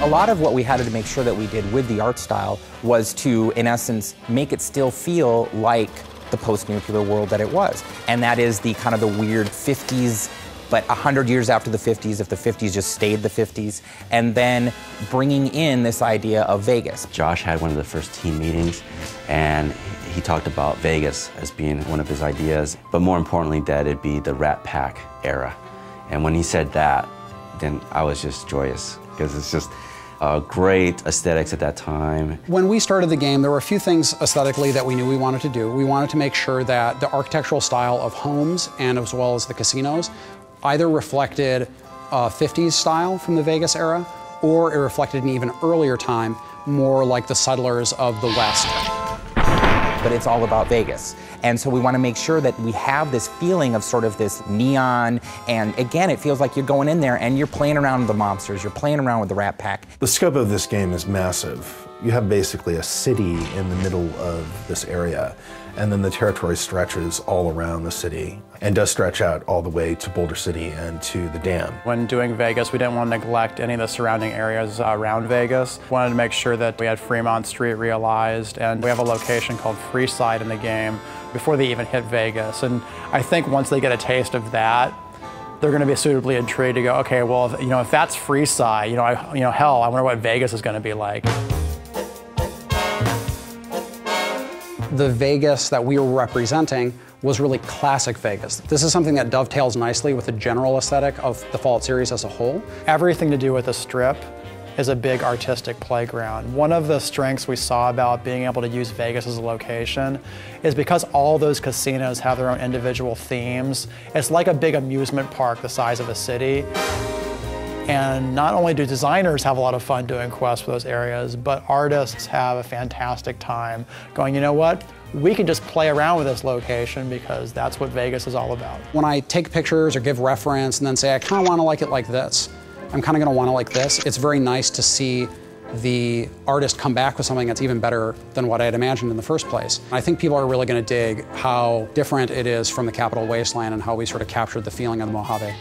A lot of what we had to make sure that we did with the art style was to, in essence, make it still feel like the post-nuclear world that it was. And that is the kind of the weird 50s, but 100 years after the 50s, if the 50s just stayed the 50s, and then bringing in this idea of Vegas. Josh had one of the first team meetings, and he talked about Vegas as being one of his ideas, but more importantly that it'd be the Rat Pack era. And when he said that, then I was just joyous, because it's just great aesthetics at that time. When we started the game, there were a few things aesthetically that we knew we wanted to do. We wanted to make sure that the architectural style of homes and as well as the casinos either reflected 50s style from the Vegas era, or it reflected an even earlier time, more like the settlers of the West. But it's all about Vegas. And so we want to make sure that we have this feeling of sort of this neon, and again, it feels like you're going in there and you're playing around with the mobsters, you're playing around with the Rat Pack. The scope of this game is massive. You have basically a city in the middle of this area, and then the territory stretches all around the city and does stretch out all the way to Boulder City and to the dam. When doing Vegas, we didn't want to neglect any of the surrounding areas around Vegas. We wanted to make sure that we had Fremont Street realized, and we have a location called Freeside in the game before they even hit Vegas. And I think once they get a taste of that, they're going to be suitably intrigued to go, okay, well, if that's Freeside, hell, I wonder what Vegas is going to be like. The Vegas that we were representing was really classic Vegas. This is something that dovetails nicely with the general aesthetic of the Fallout series as a whole. Everything to do with the Strip is a big artistic playground. One of the strengths we saw about being able to use Vegas as a location is because all those casinos have their own individual themes. It's like a big amusement park the size of a city. And not only do designers have a lot of fun doing quests for those areas, but artists have a fantastic time going, you know what? We can just play around with this location because that's what Vegas is all about. When I take pictures or give reference and then say, I kind of want to like it like this, I'm kind of going to want to like this, it's very nice to see the artist come back with something that's even better than what I had imagined in the first place. I think people are really going to dig how different it is from the Capital Wasteland and how we sort of captured the feeling of the Mojave.